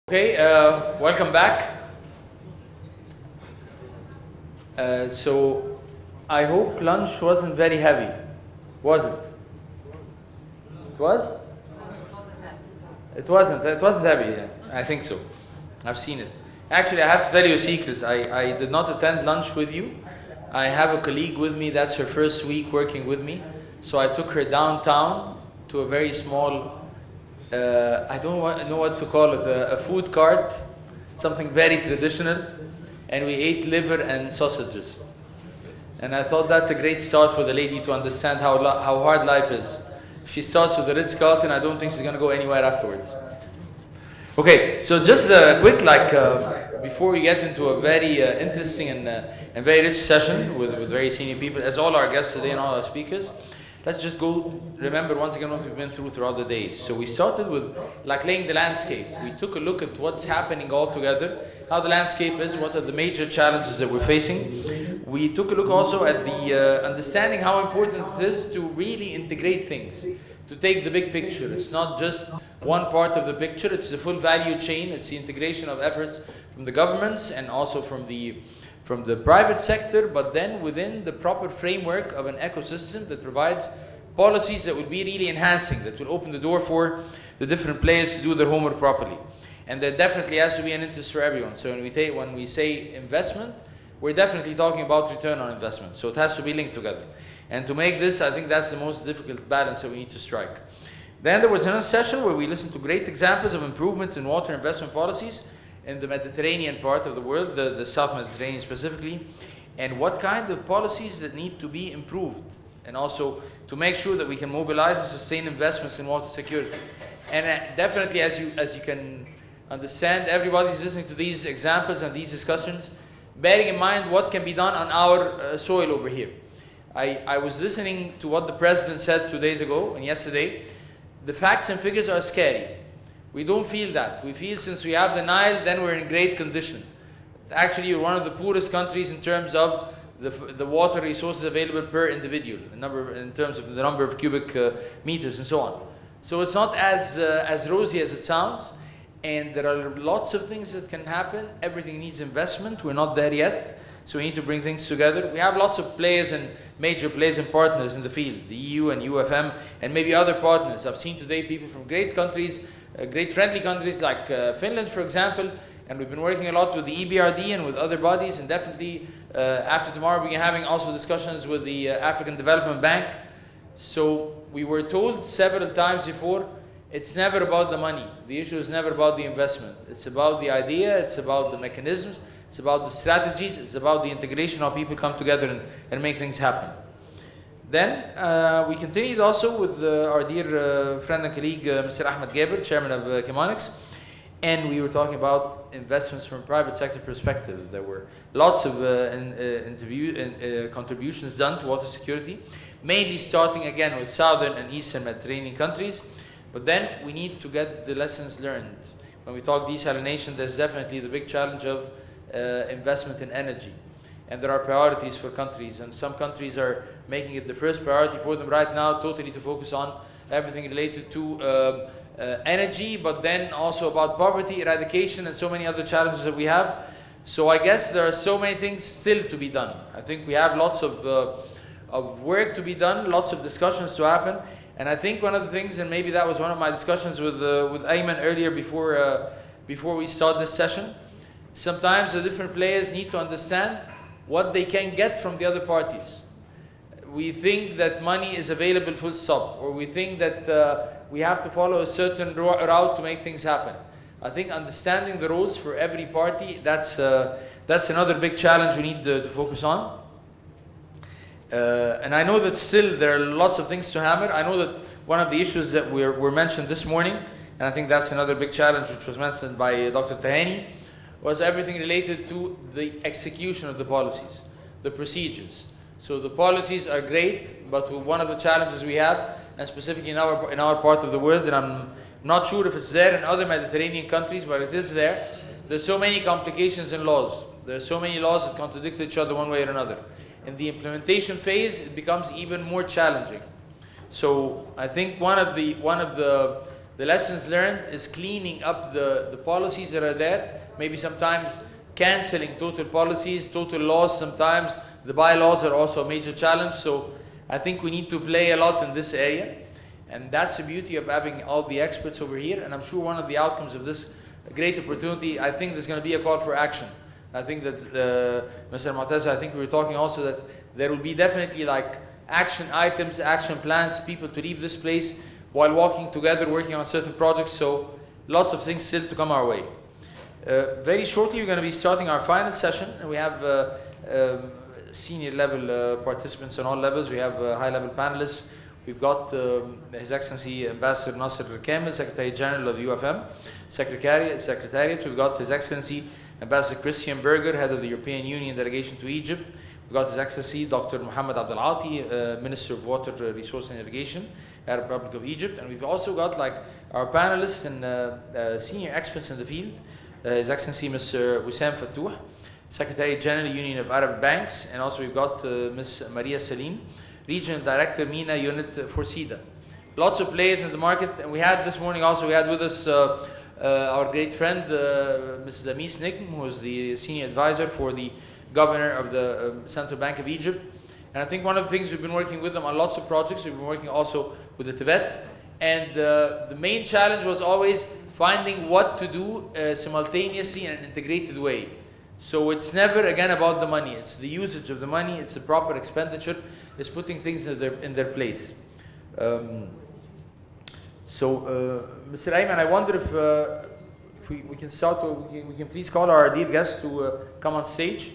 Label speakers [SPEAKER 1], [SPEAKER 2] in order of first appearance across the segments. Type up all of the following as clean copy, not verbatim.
[SPEAKER 1] Okay, welcome back. So I hope lunch wasn't very heavy, was it? It was? It wasn't heavy, yeah. I think so. I've seen it. Actually, I have to tell you a secret. I did not attend lunch with you. I have a colleague with me, that's her first week working with me. So I took her downtown to a very small, I don't know what to call it, a food cart, something very traditional, and we ate liver and sausages. And I thought that's a great start for the lady to understand how hard life is. If she starts with the Ritz-Carlton, I don't think she's going to go anywhere afterwards. Okay, so just quick, before we get into a very interesting and very rich session with very senior people, as all our guests today and all our speakers, let's just go remember once again what we've been throughout the days. So we started with laying the landscape. We took a look at what's happening all together, how the landscape is, what are the major challenges that we're facing. We took a look also at the understanding how important it is to really integrate things, to take the big picture. It's not just one part of the picture, it's the full value chain, it's the integration of efforts from the governments and also from the private sector, but then within the proper framework of an ecosystem that provides policies that will be really enhancing, that will open the door for the different players to do their homework properly. And there definitely has to be an interest for everyone. So when we say investment, we're definitely talking about return on investment. So it has to be linked together. And to make this, I think that's the most difficult balance that we need to strike. Then there was another session where we listened to great examples of improvements in water investment policies in the Mediterranean part of the world, the South Mediterranean specifically, and what kind of policies that need to be improved, and also to make sure that we can mobilize and sustain investments in water security. And definitely, as you can understand, everybody's listening to these examples and these discussions, bearing in mind what can be done on our soil over here. I was listening to what the President said 2 days ago and yesterday. The facts and figures are scary. We don't feel that. We feel since we have the Nile, then we're in great condition. Actually, we're one of the poorest countries in terms of the water resources available per individual, in terms of the number of cubic meters and so on. So it's not as rosy as it sounds, and there are lots of things that can happen. Everything needs investment. We're not there yet, so we need to bring things together. We have lots of players and major players and partners in the field, the EU and UfM, and maybe other partners. I've seen today people from great countries, great friendly countries like Finland, for example, and we've been working a lot with the EBRD and with other bodies, and definitely after tomorrow we're having also discussions with the African Development Bank. So we were told several times before, it's never about the money. The issue is never about the investment. It's about the idea, it's about the mechanisms, it's about the strategies, it's about the integration of people come together and make things happen. Then we continued also with our dear friend and colleague, Mr. Ahmed Gaber, chairman of Chemonics, and we were talking about investments from a private sector perspective. There were lots of contributions done to water security, mainly starting again with southern and eastern Mediterranean countries, but then we need to get the lessons learned. When we talk desalination, there's definitely the big challenge of investment in energy. And there are priorities for countries, and some countries are making it the first priority for them right now, totally to focus on everything related to energy, but then also about poverty eradication and so many other challenges that we have. So I guess there are so many things still to be done. I think we have lots of work to be done, lots of discussions to happen, and I think one of the things, and maybe that was one of my discussions with Ayman earlier before we start this session, sometimes the different players need to understand what they can get from the other parties. We think that money is available full stop, or we think that we have to follow a certain route to make things happen. I think understanding the roles for every party, that's another big challenge we need to focus on. And I know that still there are lots of things to hammer. I know that one of the issues that were mentioned this morning, and I think that's another big challenge which was mentioned by Dr. Tahani, was everything related to the execution of the policies, the procedures. So the policies are great, but one of the challenges we have, and specifically in our part of the world, and I'm not sure if it's there in other Mediterranean countries, but it is there, there's so many complications in laws. There's so many laws that contradict each other one way or another. In the implementation phase, it becomes even more challenging. So I think one of the The lessons learned is cleaning up the policies that are there, maybe sometimes canceling total policies, total laws sometimes. The bylaws are also a major challenge, so I think we need to play a lot in this area. And that's the beauty of having all the experts over here, and I'm sure one of the outcomes of this great opportunity, I think there's going to be a call for action. I think that, Mr. Mu'taz, I think we were talking also that there will be definitely like action items, action plans, people to leave this place while walking together, working on certain projects, so lots of things still to come our way. Very shortly, we're going to be starting our final session, and we have senior level participants on all levels. We have high level panelists. We've got His Excellency Ambassador Nasser Kamel, Secretary General of the UfM Secretariat. We've got His Excellency Ambassador Christian Berger, Head of the European Union Delegation to Egypt. We've got His Excellency Dr. Mohammed Abdel Ati, Minister of Water, Resource and Irrigation, Arab Republic of Egypt. And we've also got like our panelists and senior experts in the field. His Excellency Mr. Wissam Fattouh, Secretary General Union of Arab Banks, and also we've got Ms. Maria Salim, Regional Director MENA Unit for SIDA. Lots of players in the market, and we had this morning also, we had with us our great friend Mrs. Amis Nigm, who is the Senior Advisor for the Governor of the Central Bank of Egypt. And I think one of the things we've been working with them on lots of projects, we've been working also with the Tibet, and the main challenge was always finding what to do simultaneously in an integrated way. So it's never again about the money, it's the usage of the money, it's the proper expenditure, it's putting things in their place. Mr. Ayman, I wonder if we can start, or we can please call our dear guest to come on stage.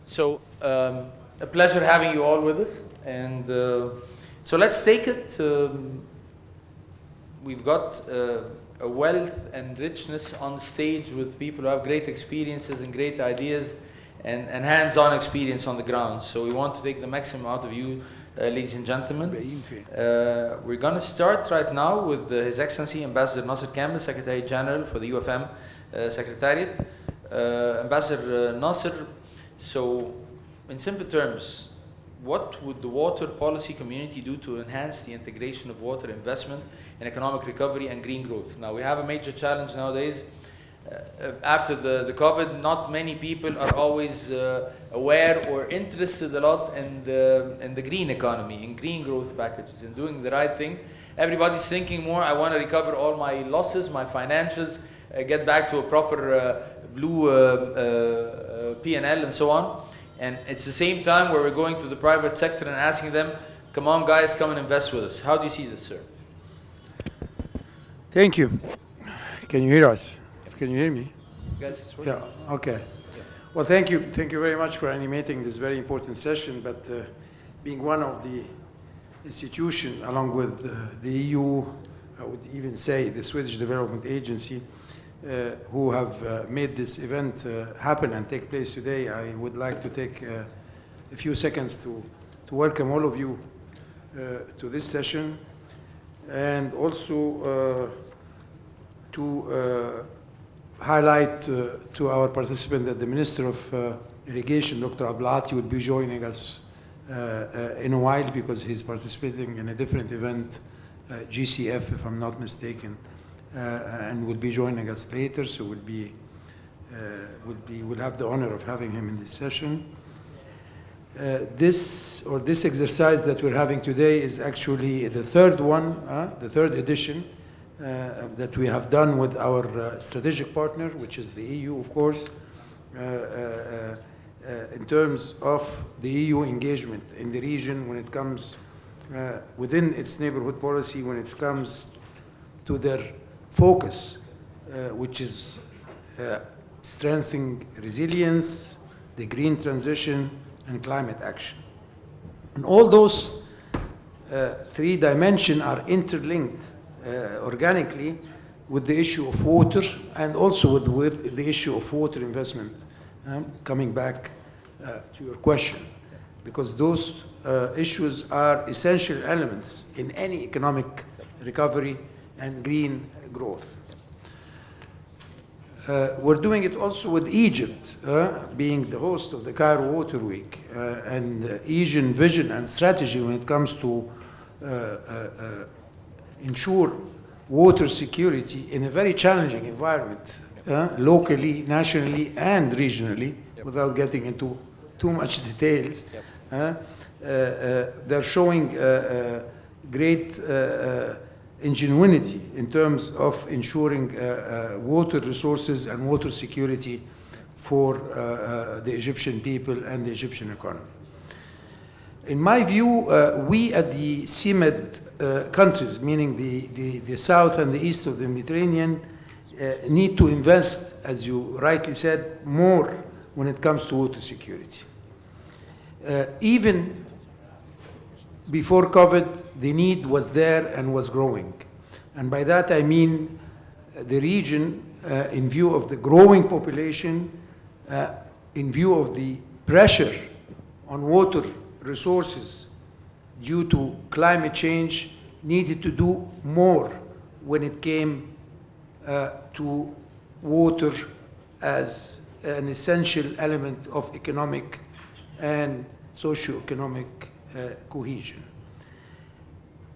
[SPEAKER 1] So, a pleasure having you all with us, and so let's take it. We've got a wealth and richness on stage with people who have great experiences and great ideas and hands-on experience on the ground. So we want to take the maximum out of you, ladies and gentlemen. We're going to start right now with His Excellency Ambassador Nasser Kamel, Secretary General for the UfM Secretariat. Ambassador Nasser, so, in simple terms, what would the water policy community do to enhance the integration of water investment in economic recovery and green growth? Now, we have a major challenge nowadays. After the COVID, not many people are always aware or interested a lot in the green economy, in green growth packages, in doing the right thing. Everybody's thinking more, I want to recover all my losses, my financials, get back to a proper blue P&L and so on. And it's the same time where we're going to the private sector and asking them, come on guys, come and invest with us. How do you see this, sir?
[SPEAKER 2] Thank you. Can you hear us? Can you hear me?
[SPEAKER 1] Yes, it's working.
[SPEAKER 2] Yeah, okay. Yeah. Well, thank you. Thank you very much for animating this very important session, but being one of the institutions, along with the EU, I would even say the Swedish Development Agency, who have made this event happen and take place today, I would like to take a few seconds to welcome all of you to this session, and also to highlight to our participant that the Minister of Irrigation, Dr. Abdel Ati, will be joining us in a while because he's participating in a different event, GCF, if I'm not mistaken. And will be joining us later, so we'll have the honor of having him in this session. This exercise that we're having today is actually the third one, the third edition that we have done with our strategic partner, which is the EU, of course, in terms of the EU engagement in the region when it comes within its neighborhood policy, when it comes to their focus, which is strengthening resilience, the green transition, and climate action. And all those three dimensions are interlinked organically with the issue of water and also with the issue of water investment. Coming back to your question, because those issues are essential elements in any economic recovery and green growth. We're doing it also with Egypt, being the host of the Cairo Water Week, and Asian vision and strategy when it comes to ensure water security in a very challenging environment, locally, nationally, and regionally, without getting into too much details. They're showing great ingenuity in terms of ensuring water resources and water security for the Egyptian people and the Egyptian economy. In my view, we at the CMED countries, meaning the south and the east of the Mediterranean, need to invest, as you rightly said, more when it comes to water security. Even before COVID, the need was there and was growing. And by that I mean the region, in view of the growing population, in view of the pressure on water resources due to climate change, needed to do more when it came to water as an essential element of economic and socio-economic cohesion.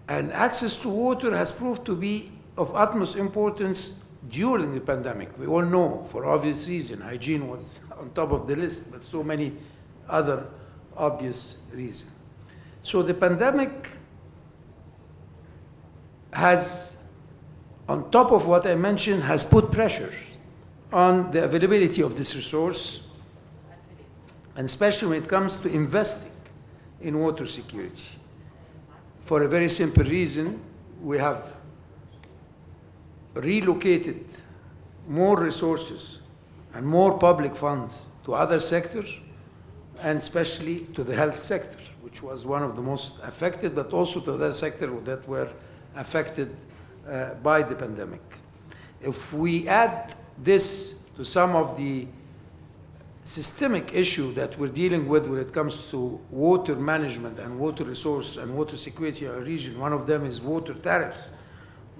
[SPEAKER 2] And access to water has proved to be of utmost importance during the pandemic. We all know, for obvious reasons, hygiene was on top of the list, but so many other obvious reasons. So the pandemic has, on top of what I mentioned, has put pressure on the availability of this resource, and especially when it comes to investing in water security. For a very simple reason, we have relocated more resources and more public funds to other sectors, and especially to the health sector, which was one of the most affected, but also to other sectors that were affected by the pandemic. If we add this to some of the systemic issue that we're dealing with when it comes to water management and water resource and water security in our region, one of them is water tariffs,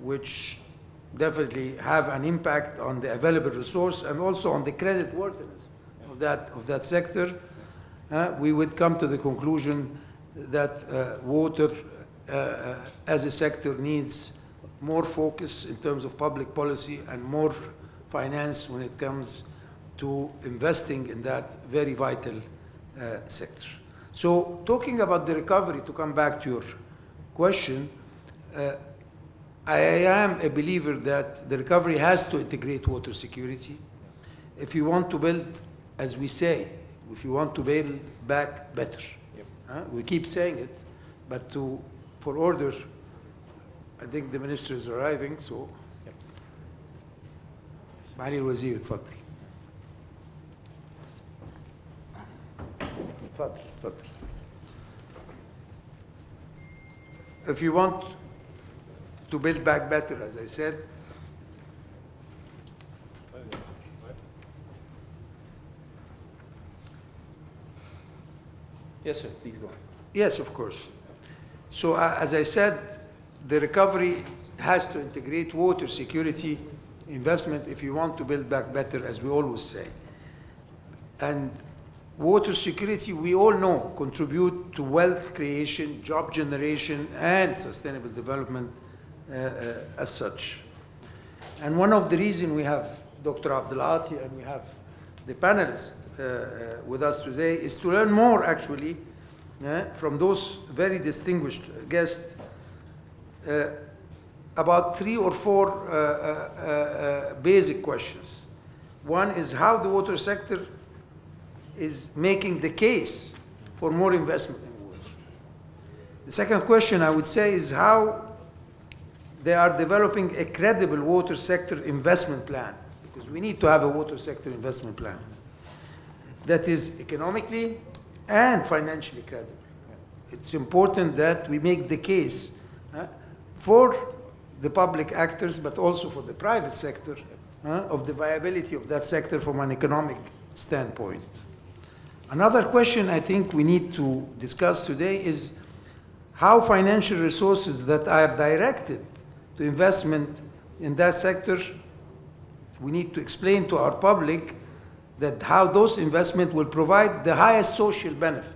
[SPEAKER 2] which definitely have an impact on the available resource and also on the credit worthiness of that sector. We would come to the conclusion that water as a sector needs more focus in terms of public policy and more finance when it comes to investing in that very vital sector. So talking about the recovery, to come back to your question, I am a believer that the recovery has to integrate water security. If you want to build, as we say, if you want to build back better. Yep. We keep saying it, but for order, I think the minister is arriving, so. معالي الوزير اتفضل. اتفضل. If you want to build back better, as I said,
[SPEAKER 1] yes, sir, please go on.
[SPEAKER 2] Yes, of course. So as I said, the recovery has to integrate water security investment if you want to build back better, as we always say. And water security, we all know, contribute to wealth creation, job generation, and sustainable development as such. And one of the reasons we have Dr. Abdelati and we have the panelists with us today is to learn more, actually, from those very distinguished guests about 3 or 4 basic questions. One is how the water sector is making the case for more investment in water. The second question, I would say, is how they are developing a credible water sector investment plan, because we need to have a water sector investment plan that is economically and financially credible. it's important that we make the case for the public actors, but also for the private sector, of the viability of that sector from an economic standpoint. Another question I think we need to discuss today is how financial resources that are directed to investment in that sector, we need to explain to our public that how those investments will provide the highest social benefit.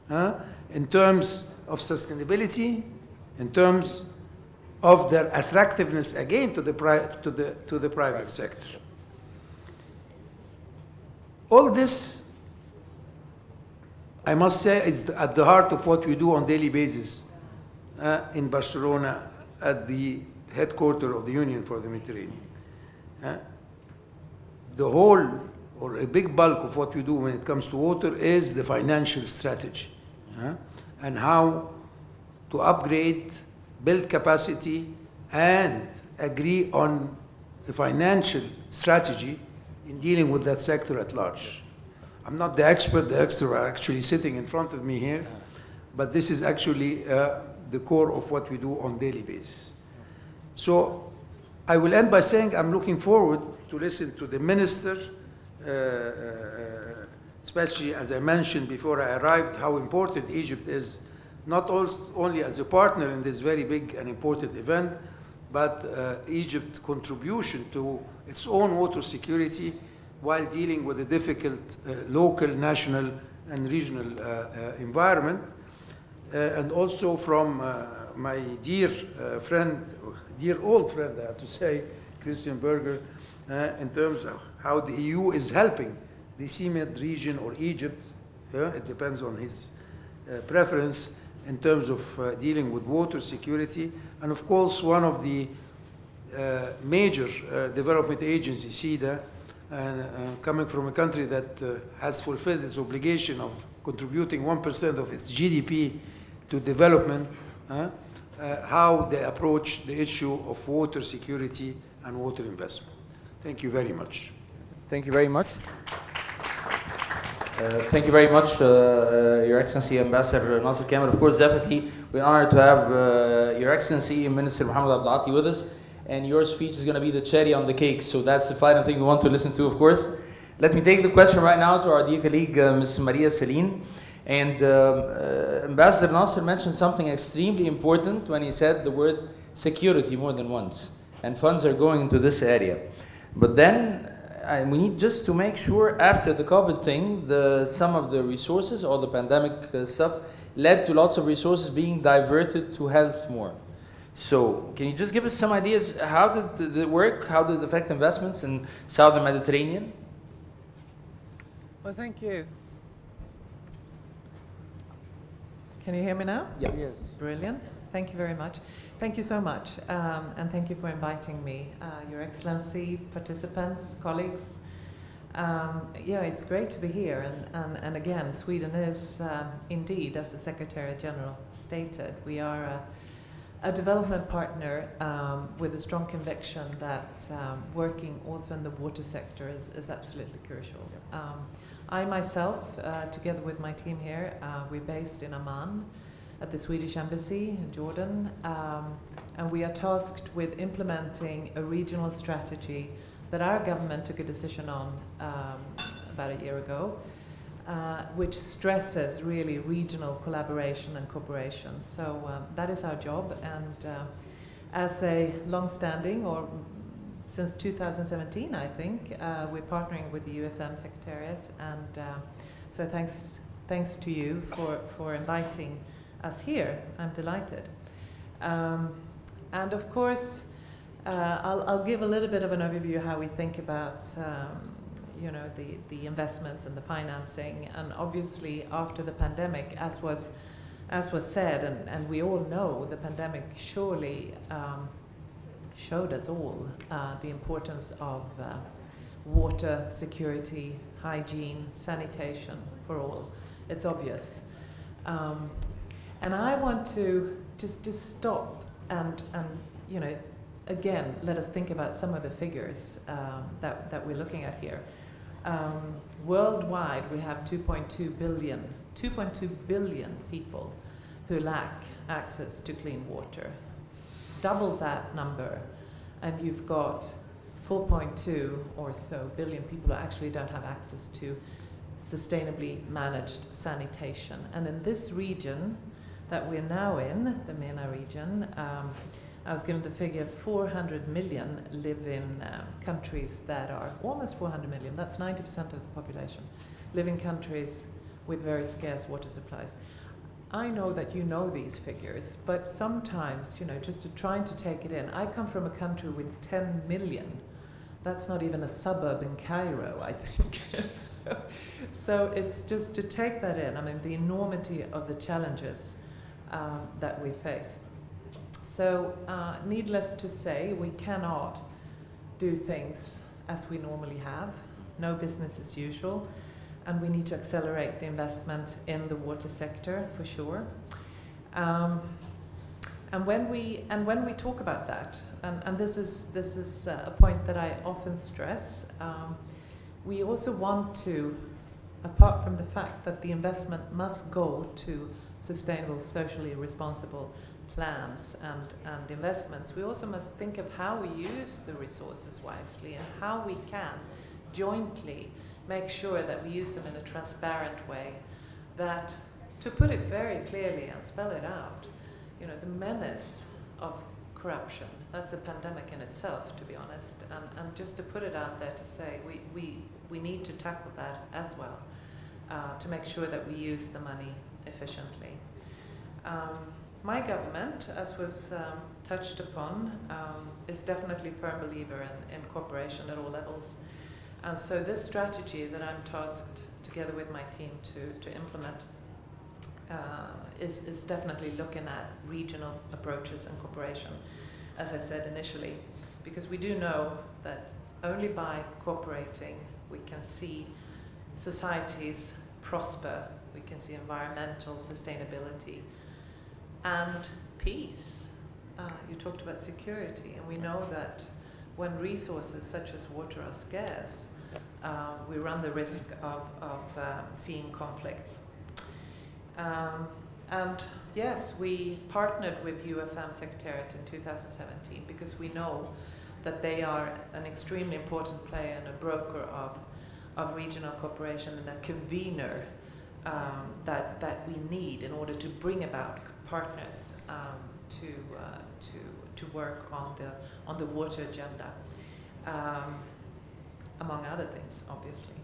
[SPEAKER 2] Yep. In terms of sustainability, in terms of their attractiveness again to the private sector. All this, I must say, is at the heart of what we do on a daily basis in Barcelona at the headquarters of the Union for the Mediterranean. The whole, or a big bulk of what we do when it comes to water is the financial strategy and how to upgrade, build capacity, and agree on a financial strategy in dealing with that sector at large. I'm not the expert are actually sitting in front of me here, but this is actually the core of what we do on a daily basis. So I will end by saying I'm looking forward to listen to the minister, especially as I mentioned before I arrived, how important Egypt is, not only as a partner in this very big and important event, but Egypt's contribution to its own water security while dealing with a difficult local, national, and regional environment. And also from my dear friend, dear old friend, I have to say, Christian Berger, in terms of how the EU is helping the CMED region or Egypt, it depends on his preference, in terms of dealing with water security. And of course, one of the major development agencies, SIDA, coming from a country that has fulfilled its obligation of contributing 1% of its GDP to development, how they approach the issue of water security and water investment. Thank you very much.
[SPEAKER 1] Thank you very much. Thank you very much, Your Excellency Ambassador Nasser Kamel. Of course, definitely we're honored to have Your Excellency Minister Mohammed Abdelati with us, and your speech is going to be the cherry on the cake, so that's the final thing we want to listen to, of course. Let me take the question right now to our dear colleague, Ms. Maria Celine. And Ambassador Nasser mentioned something extremely important when he said the word security more than once, and funds are going into this area. But then we need just to make sure after the COVID thing, some of the resources or the pandemic stuff led to lots of resources being diverted to health more. So can you just give us some ideas? How did it work? How did it affect investments in Southern Mediterranean?
[SPEAKER 3] Well, thank you. Can you hear me now?
[SPEAKER 1] Yeah.
[SPEAKER 3] Yes. Brilliant. Thank you very much. Thank you so much. And thank you for inviting me. Your Excellency, participants, colleagues. Yeah, it's great to be here. And again, Sweden is indeed, as the Secretary General stated, we are a development partner with a strong conviction that working also in the water sector is absolutely crucial. I myself, together with my team here, we're based in Amman at the Swedish Embassy in Jordan, and we are tasked with implementing a regional strategy that our government took a decision on about a year ago, which stresses really regional collaboration and cooperation. So that is our job, and as a long-standing, or since 2017, I think, we're partnering with the UfM Secretariat, and so thanks to you for inviting us here. I'm delighted. And of course, I'll give a little bit of an overview how we think about you know, the investments and the financing, and obviously after the pandemic, as was said, and we all know, the pandemic surely showed us all the importance of water security, hygiene, sanitation for all. It's obvious. And I want to just stop and you know, again, let us think about some of the figures that we're looking at here. Worldwide, we have 2.2 billion 2.2 billion people who lack access to clean water. Double that number, and you've got 4.2 or so billion people who actually don't have access to sustainably managed sanitation. And in this region that we're now in, the MENA region, I was given the figure 400 million live in countries that are almost 400 million, that's 90% of the population, live in countries with very scarce water supplies. I know that you know these figures, but sometimes, just trying to take it in. I come from a country with 10 million. That's not even a suburb in Cairo, I think. So it's just to take that in, the enormity of the challenges that we face. So needless to say, we cannot do things as we normally have. No business as usual. And we need to accelerate the investment in the water sector for sure. And when we talk about that, and this is a point that I often stress, we also want to, apart from the fact that the investment must go to sustainable, socially responsible plans and investments, we also must think of how we use the resources wisely and how we can jointly make sure that we use them in a transparent way, that, to put it very clearly and spell it out, the menace of corruption, that's a pandemic in itself, to be honest, and just to put it out there to say we need to tackle that as well, to make sure that we use the money efficiently. My government, as was touched upon, is definitely a firm believer in cooperation at all levels. And so this strategy that I'm tasked together with my team to implement is definitely looking at regional approaches and cooperation, as I said initially, because we do know that only by cooperating we can see societies prosper, we can see environmental sustainability and peace. You talked about security, and we know that when resources such as water are scarce, we run the risk of seeing conflicts. And yes, we partnered with UfM Secretariat in 2017 because we know that they are an extremely important player and a broker of regional cooperation and a convener that we need in order to bring about partners to work on the water agenda, among other things, obviously.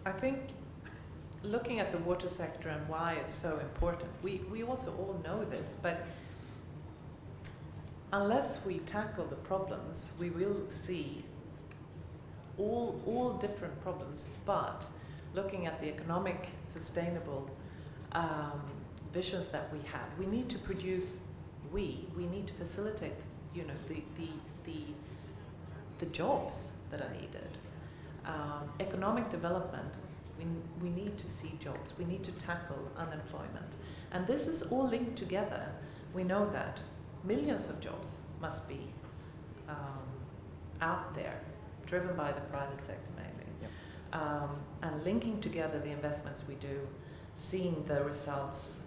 [SPEAKER 3] I think looking at the water sector and why it's so important, we also all know this, but unless we tackle the problems, we will see all different problems, but looking at the economic, sustainable visions that we have, we need to produce, we need to facilitate, the jobs that are needed. Economic development, we need to see jobs, we need to tackle unemployment. And this is all linked together. We know that millions of jobs must be out there, driven by the private sector mainly. Yep. And linking together the investments we do, seeing the results,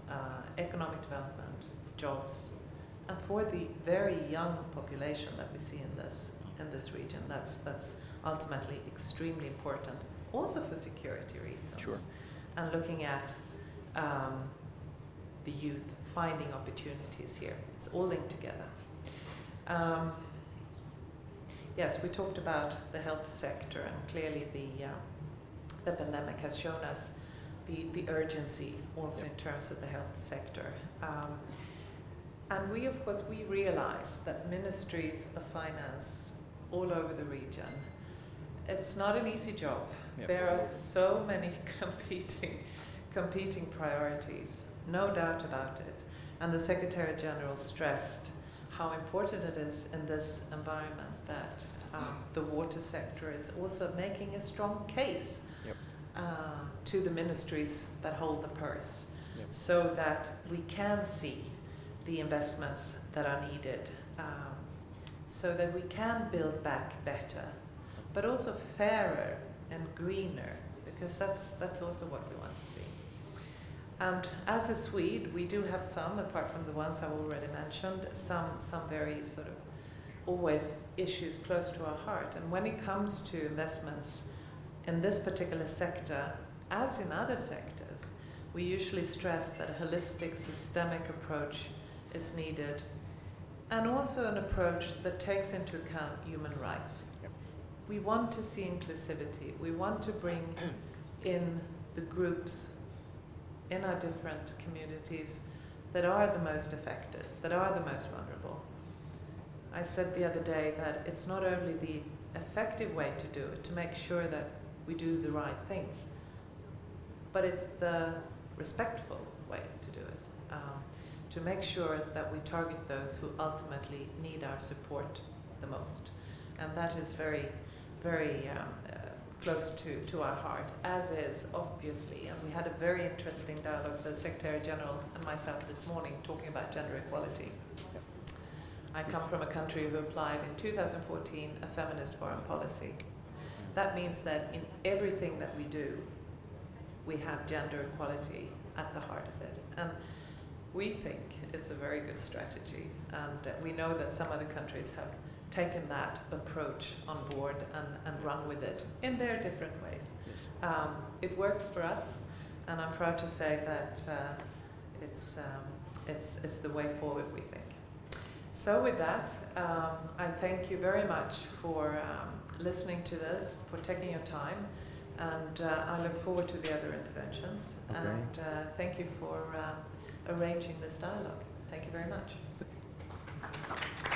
[SPEAKER 3] economic development, jobs, and for the very young population that we see in this region, that's ultimately extremely important, also for security reasons.
[SPEAKER 1] Sure.
[SPEAKER 3] And looking at the youth finding opportunities here. It's all linked together. Yes, we talked about the health sector, and clearly the pandemic has shown us the urgency also in terms of the health sector. And we, of course, we realize that ministries of finance all over the region, it's not an easy job. Yep. There are so many competing priorities, no doubt about it. And the Secretary General stressed how important it is in this environment that the water sector is also making a strong case to the ministries that hold the purse, so that we can see the investments that are needed, so that we can build back better, but also fairer and greener, because that's also what we want to see. And as a Swede, we do have some, apart from the ones I've already mentioned, some very sort of always issues close to our heart. And when it comes to investments in this particular sector, as in other sectors, we usually stress that a holistic, systemic approach is needed, and also an approach that takes into account human rights.
[SPEAKER 2] Yep.
[SPEAKER 3] We want to see inclusivity. We want to bring in the groups in our different communities that are the most affected, that are the most vulnerable. I said the other day that it's not only the effective way to do it, to make sure that we do the right things, but it's the respectful way to do it, to make sure that we target those who ultimately need our support the most. And that is very, very close to our heart, as is obviously, and we had a very interesting dialogue with the Secretary General and myself this morning talking about gender equality. I come from a country who applied in 2014 a feminist foreign policy. That means that in everything that we do, we have gender equality at the heart of it. And we think it's a very good strategy. And we know that some other countries have taken that approach on board and run with it in their different ways. Yes. It works for us, and I'm proud to say that it's the way forward, we think. So with that, I thank you very much for listening to this, for taking your time, and I look forward to the other interventions. Okay. And thank you for arranging this dialogue. Thank you very much.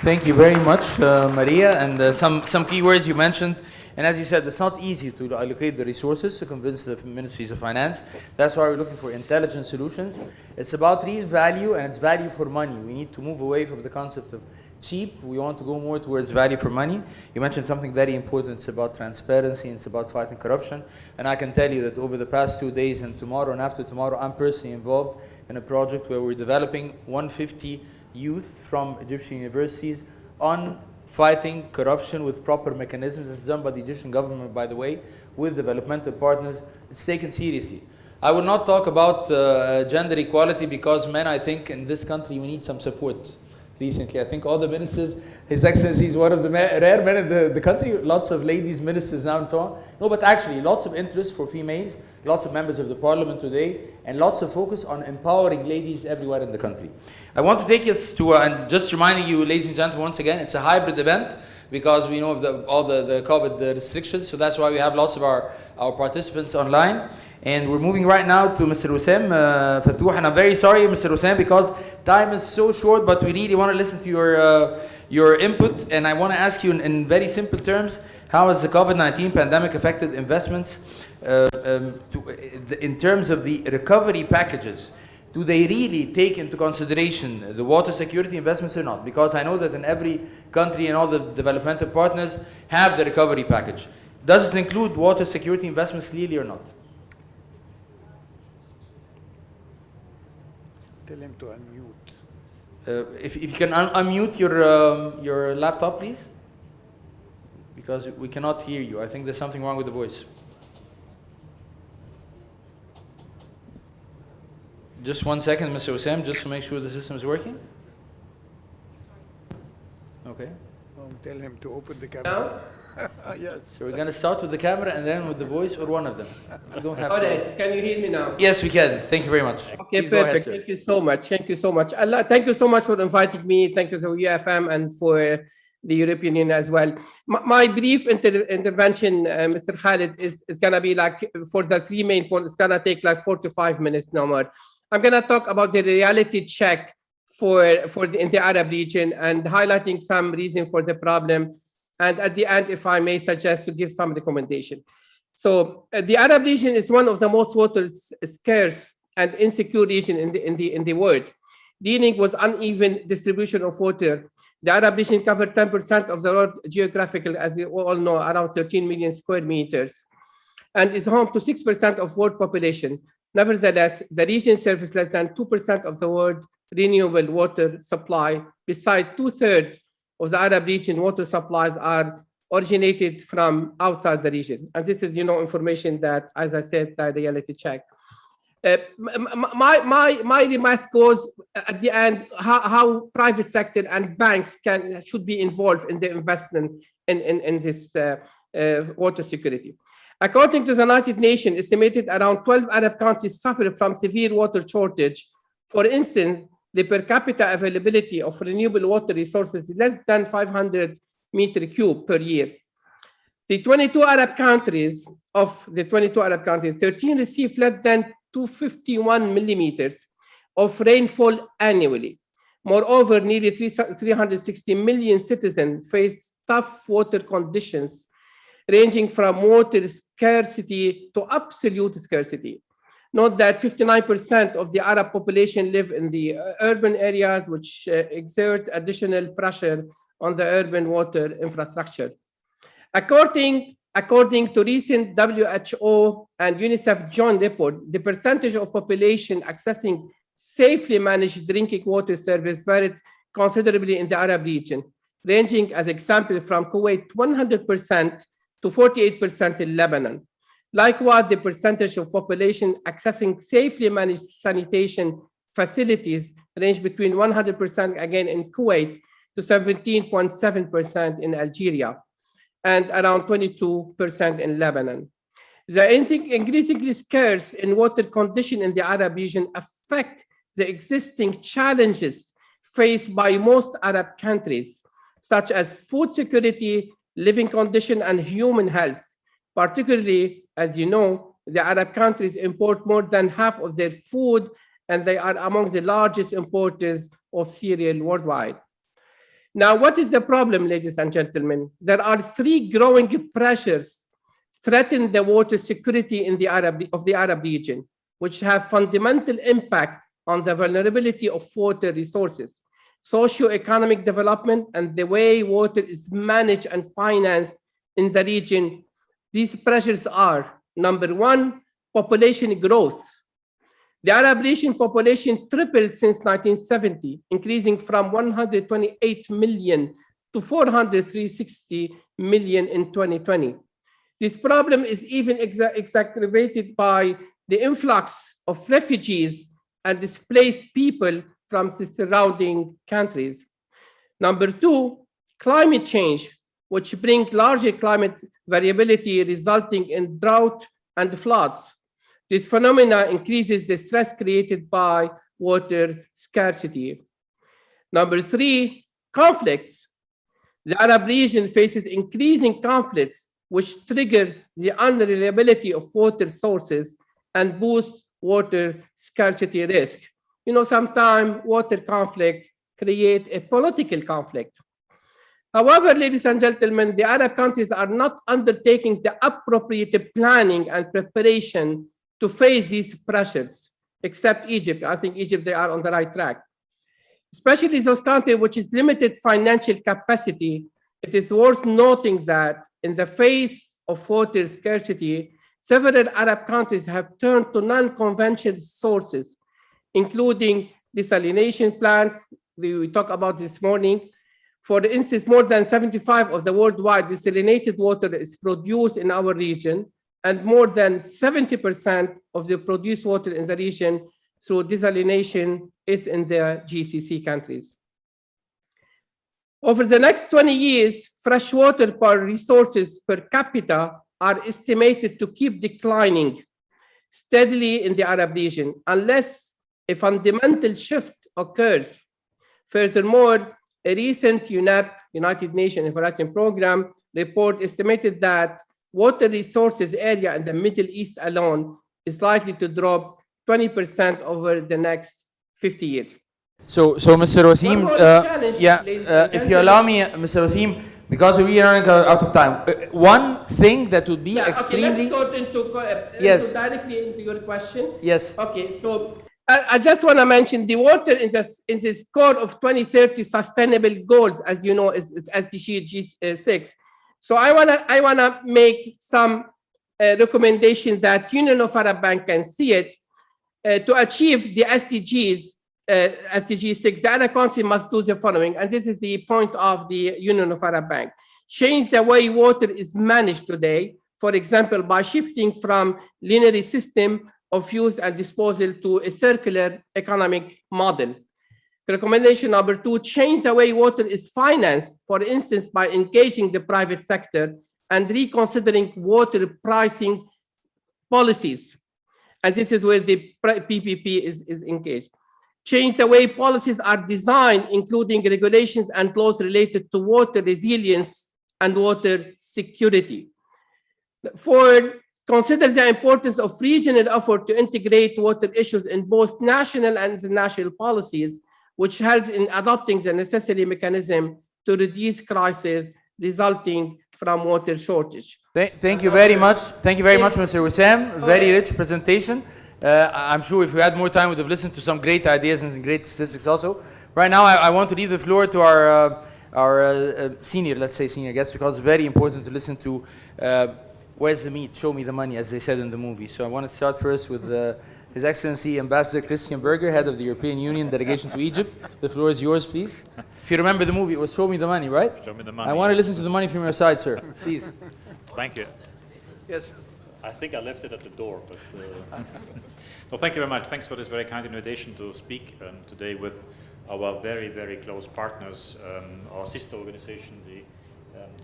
[SPEAKER 1] Thank you very much, Maria, and some key words you mentioned. And as you said, it's not easy to allocate the resources to convince the ministries of finance. That's why we're looking for intelligent solutions. It's about real value, and it's value for money. We need to move away from the concept of cheap. We want to go more towards value for money. You mentioned something very important. It's about transparency, and it's about fighting corruption. And I can tell you that over the past 2 days and tomorrow and after tomorrow, I'm personally involved in a project where we're developing 150 youth from Egyptian universities on fighting corruption with proper mechanisms. It's done by the Egyptian government, by the way, with developmental partners. It's taken seriously. I will not talk about gender equality because men, I think, in this country, we need some support. Recently, I think all the ministers, His Excellency is one of the rare men in the country, lots of ladies ministers now and so on. No, but actually, lots of interest for females, lots of members of the parliament today, and lots of focus on empowering ladies everywhere in the country. I want to take us to, and just reminding you, ladies and gentlemen, once again, it's a hybrid event because we know of all the COVID restrictions, so that's why we have lots of our participants online. And we're moving right now to Mr. Wissam Fatouh, and I'm very sorry, Mr. Wissam, because time is so short, but we really want to listen to your input, and I want to ask you in very simple terms, how has the COVID-19 pandemic affected investments in terms of the recovery packages? Do they really take into consideration the water security investments or not? Because I know that in every country and all the developmental partners have the recovery package. Does it include water security investments clearly or not?
[SPEAKER 2] Tell him to unmute.
[SPEAKER 1] If you can unmute your laptop, please. Because we cannot hear you. I think there's something wrong with the voice. Just 1 second, Mr. Wissam, just to make sure the system is working. Okay.
[SPEAKER 2] Tell him to open the camera. Yes.
[SPEAKER 1] So we're going to start with the camera and then with the voice, or one of them. You don't have to.
[SPEAKER 4] Can you hear me now?
[SPEAKER 1] Yes, we can. Thank you very much.
[SPEAKER 4] Okay,
[SPEAKER 1] Please
[SPEAKER 4] perfect.
[SPEAKER 1] Go ahead,
[SPEAKER 4] thank you so much. Thank you so much. Allah, thank you so much for inviting me. Thank you to UfM and for the European Union as well. My brief intervention, Mr. Khalid, is going to be like for the 3 main points. It's going to take like 4 to 5 minutes no more. I'm going to talk about the reality check in the Arab region and highlighting some reason for the problem. And at the end, if I may suggest to give some recommendation. So the Arab region is one of the most water scarce and insecure region in the world, dealing with uneven distribution of water. The Arab region covers 10% of the world geographical, as you all know, around 13 million square meters, and is home to 6% of world population. Nevertheless, the region serves less than 2% of the world renewable water supply. Besides, 2/3 of the Arab region water supplies are originated from outside the region. And this is, information that, as I said, I reality check. My remarks goes at the end how private sector and banks should be involved in the investment in this water security. According to the United Nations, estimated around 12 Arab countries suffer from severe water shortage. For instance, the per capita availability of renewable water resources is less than 500 meter cube per year. The 22 Arab countries, 13 receive less than 251 millimeters of rainfall annually. Moreover, nearly 360 million citizens face tough water conditions, ranging from water scarcity to absolute scarcity. Note that 59% of the Arab population live in the urban areas, which exert additional pressure on the urban water infrastructure. According to recent WHO and UNICEF joint report, the percentage of population accessing safely managed drinking water service varied considerably in the Arab region, ranging as example from Kuwait 100% to 48% in Lebanon. Likewise, the percentage of population accessing safely managed sanitation facilities range between 100% again in Kuwait to 17.7% in Algeria, and around 22% in Lebanon. The increasingly scarce in water condition in the Arab region affect the existing challenges faced by most Arab countries, such as food security, living condition, and human health. Particularly, as you know, the Arab countries import more than half of their food, and they are among the largest importers of cereal worldwide. Now, what is the problem, ladies and gentlemen? There are three growing pressures threaten the water security in the Arab region, which have fundamental impact on the vulnerability of water resources, socio-economic development, and the way water is managed and financed in the region. These pressures are, number one, population growth. The Arab region population tripled since 1970, increasing from 128 million to 460 million in 2020. This problem is even exacerbated by the influx of refugees and displaced people from the surrounding countries. Number two, climate change, which brings larger climate variability resulting in drought and floods. This phenomena increases the stress created by water scarcity. Number three, conflicts. The Arab region faces increasing conflicts which trigger the unreliability of water sources and boost water scarcity risk. Sometimes water conflict create a political conflict. However, ladies and gentlemen, the Arab countries are not undertaking the appropriate planning and preparation to face these pressures, except Egypt. I think Egypt, they are on the right track. Especially those countries which is limited financial capacity, it is worth noting that in the face of water scarcity, several Arab countries have turned to non-conventional sources, including desalination plants we talked about this morning. For instance, more than 75% of the worldwide desalinated water is produced in our region, and more than 70% of the produced water in the region through desalination is in the GCC countries. Over the next 20 years, freshwater resources per capita are estimated to keep declining steadily in the Arab region unless a fundamental shift occurs. Furthermore, a recent UNEP, United Nations Environment Program, report estimated that water resources area in the Middle East alone is likely to drop 20% over the next 50 years.
[SPEAKER 1] So Mr. Wasim, if you allow me, Mr. Wasim, because we are running out of time, one thing that would be extremely...
[SPEAKER 4] Okay, let's go into directly into your question.
[SPEAKER 1] Yes.
[SPEAKER 4] Okay, so I just want to mention the water in this core of 2030 sustainable goals, as you know, is SDG 6. So I wanna make some recommendation that Union of Arab Bank can see it to achieve the SDGs. SDG 6, the Arab country must do the following, and this is the point of the Union of Arab Bank. change the way water is managed today, for example, by shifting from linear system of use and disposal to a circular economic model. Recommendation number 2, change the way water is financed, for instance, by engaging the private sector and reconsidering water pricing policies. And this is where the PPP is engaged. Change the way policies are designed, including regulations and laws related to water resilience and water security. 4, consider the importance of regional effort to integrate water issues in both national and international policies, which helps in adopting the necessary mechanism to reduce crises resulting from water shortage.
[SPEAKER 1] Thank you very much. Thank you very much, Mr. Wissam. Very rich presentation. I'm sure if we had more time, we would have listened to some great ideas and some great statistics also. Right now, I want to leave the floor to our senior, let's say senior guest, because it's very important to listen to where's the meat, show me the money, as they said in the movie. So I want to start first with His Excellency Ambassador Christian Berger, Head of the European Union Delegation to Egypt. The floor is yours, please. If you remember the movie, it was Show Me the Money, right?
[SPEAKER 5] Show me the money.
[SPEAKER 1] I want to listen to the money from your side, sir. Please.
[SPEAKER 5] Thank you.
[SPEAKER 1] Yes.
[SPEAKER 5] I think I left it at the door, but well, thank you very much. Thanks for this very kind invitation to speak today with our very, very close partners, our sister organization, the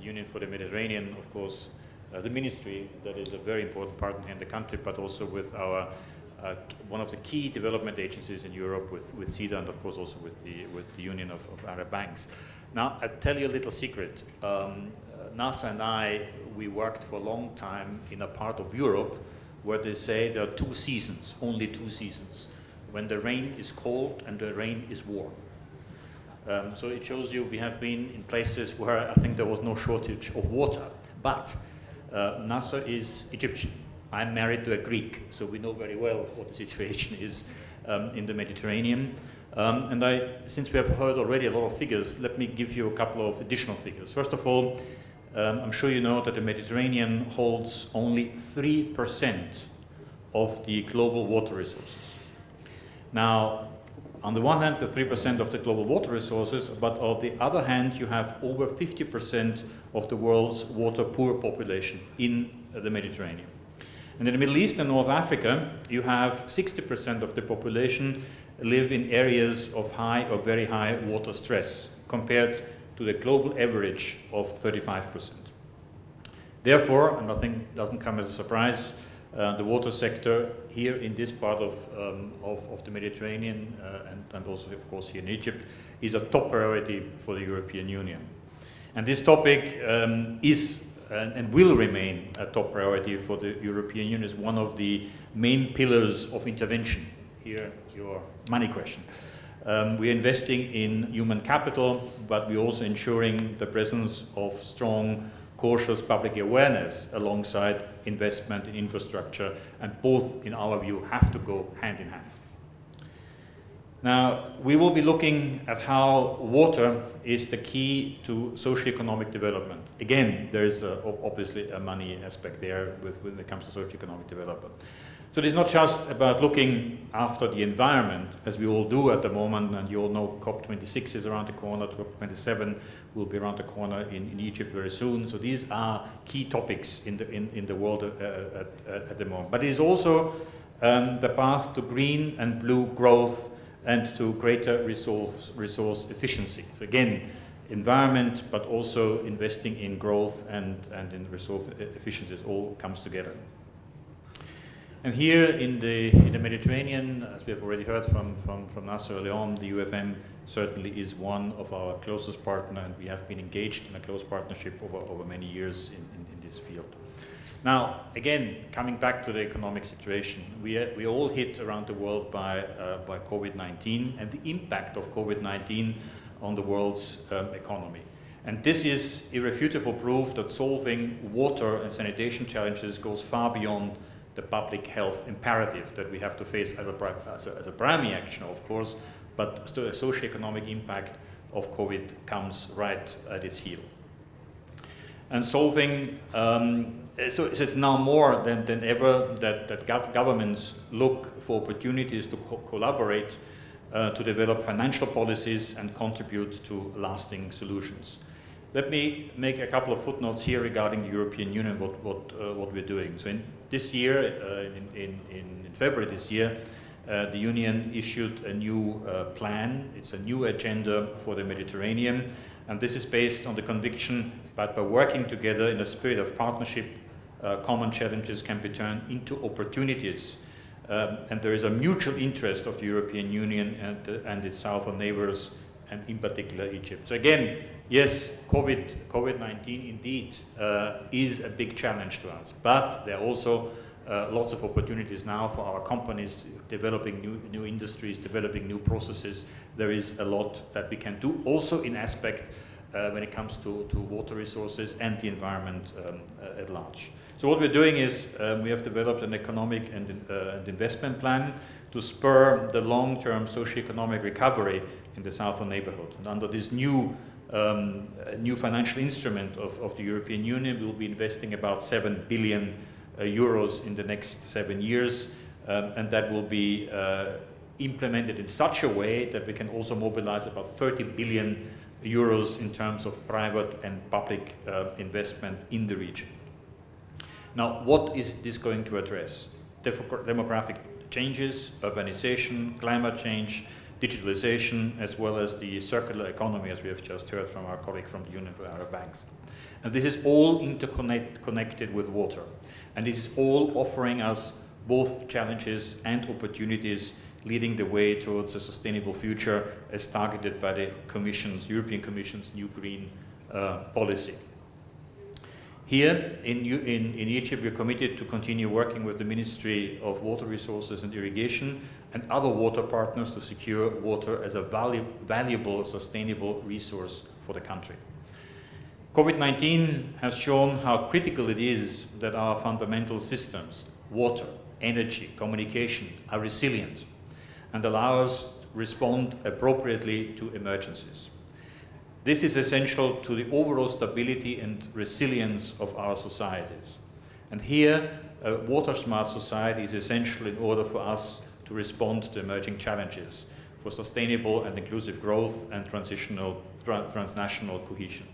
[SPEAKER 5] Union for the Mediterranean, of course, the ministry that is a very important partner in the country, but also with our one of the key development agencies in Europe, with CEDA, and of course also with the Union of Arab Banks. Now, I'll tell you a little secret. NASA and I, we worked for a long time in a part of Europe where they say there are 2 seasons, only 2 seasons, when the rain is cold and the rain is warm. So it shows you we have been in places where I think there was no shortage of water. But NASA is Egyptian. I'm married to a Greek, so we know very well what the situation is in the Mediterranean. And since we have heard already a lot of figures, let me give you a couple of additional figures. First of all, I'm sure you know that the Mediterranean holds only 3% of the global water resources. Now, on the one hand, the 3% of the global water resources, but on the other hand, you have over 50% of the world's water poor population in the Mediterranean. And in the Middle East and North Africa, you have 60% of the population live in areas of high or very high water stress, compared to the global average of 35%. Therefore, and I think it doesn't come as a surprise, the water sector here in this part of the Mediterranean and also, of course, here in Egypt, is a top priority for the European Union. And this topic is and will remain a top priority for the European Union, as one of the main pillars of intervention. Here, your money question. We're investing in human capital, but we're also ensuring the presence of strong, cautious public awareness alongside investment in infrastructure, and both, in our view, have to go hand in hand. Now, we will be looking at how water is the key to socio-economic development. Again, there is obviously a money aspect there when it comes to socio-economic development. So it is not just about looking after the environment, as we all do at the moment, and you all know COP26 is around the corner, COP27 will be around the corner in Egypt very soon. So these are key topics in the world at the moment. But it is also the path to green and blue growth and to greater resource efficiency. So again, environment, but also investing in growth and in resource efficiency, all comes together. And here in the Mediterranean, as we have already heard from Nasser early on, the UfM certainly is one of our closest partners, and we have been engaged in a close partnership over many years in this field. Now, again, coming back to the economic situation, we all hit around the world by COVID-19 and the impact of COVID-19 on the world's economy. And this is irrefutable proof that solving water and sanitation challenges goes far beyond the public health imperative that we have to face as a primary action, of course, but the socio-economic impact of COVID comes right at its heel. And solving, so it's now more than ever that governments look for opportunities to collaborate to develop financial policies and contribute to lasting solutions. let me make a couple of footnotes here regarding the European Union, what we're doing. So in this year, in February this year, the Union issued a new plan. It's a new agenda for the Mediterranean, and this is based on the conviction that by working together in a spirit of partnership, common challenges can be turned into opportunities. And there is a mutual interest of the European Union and its southern neighbors, and in particular Egypt. So again, yes, COVID-19 indeed is a big challenge to us, but there are also lots of opportunities now for our companies developing new industries, developing new processes. There is a lot that we can do, also in aspect when it comes to water resources and the environment at large. So what we're doing is we have developed an economic and investment plan to spur the long-term socio-economic recovery in the southern neighborhood. And under this new financial instrument of the European Union, we will be investing about 7 billion euros in the next 7 years, and that will be implemented in such a way that we can also mobilize about 30 billion euros in terms of private and public investment in the region. Now, what is this going to address? Demographic changes, urbanization, climate change, digitalization, as well as the circular economy, as we have just heard from our colleague from the Union for Arab Banks. And this is all interconnected with water. And it is all offering us both challenges and opportunities, leading the way towards a sustainable future as targeted by the European Commission's new green policy. Here in Egypt, we are committed to continue working with the Ministry of Water Resources and Irrigation and other water partners to secure water as a valuable, sustainable resource for the country. COVID-19 has shown how critical it is that our fundamental systems, water, energy, communication, are resilient and allow us to respond appropriately to emergencies. This is essential to the overall stability and resilience of our societies. And here, a water-smart society is essential in order for us to respond to emerging challenges for sustainable and inclusive growth and transnational cohesion.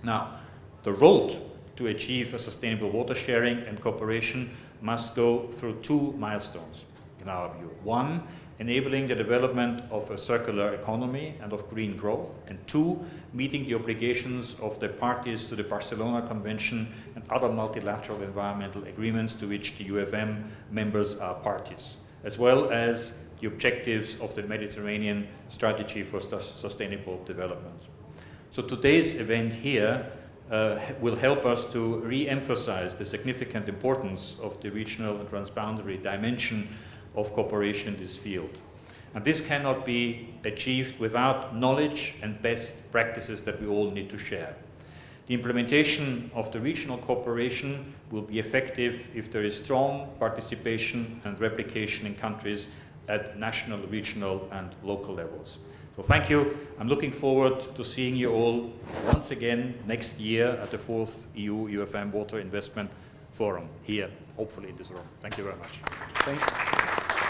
[SPEAKER 5] Now, the road to achieve a sustainable water sharing and cooperation must go through two milestones, in our view. One, enabling the development of a circular economy and of green growth, and two, meeting the obligations of the parties to the Barcelona Convention and other multilateral environmental agreements to which the UfM members are parties, as well as the objectives of the Mediterranean Strategy for Sustainable Development. So today's event here will help us to re-emphasize the significant importance of the regional and transboundary dimension of cooperation in this field. And this cannot be achieved without knowledge and best practices that we all need to share. The implementation of the regional cooperation will be effective if there is strong participation and replication in countries at national, regional, and local levels. So thank you. I'm looking forward to seeing you all once again next year at the 4th EU-UfM Water Investment Forum here, hopefully in this room. Thank you very much.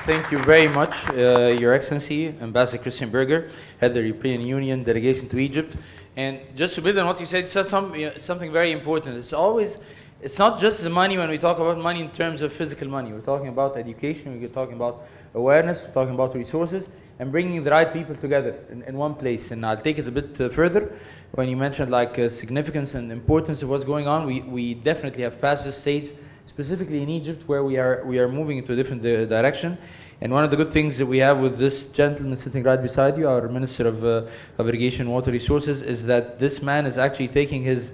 [SPEAKER 1] Thank you very much, Your Excellency, Ambassador Christian Berger, Head of the European Union Delegation to Egypt. And just to build on what you said something very important. It's not just the money when we talk about money in terms of physical money. We're talking about education, we're talking about awareness, we're talking about resources, and bringing the right people together in one place. And I'll take it a bit further. When you mentioned significance and importance of what's going on, we definitely have passed this stage, specifically in Egypt, where we are moving into a different direction. And one of the good things that we have with this gentleman sitting right beside you, our Minister of Irrigation and Water Resources, is that this man is actually taking his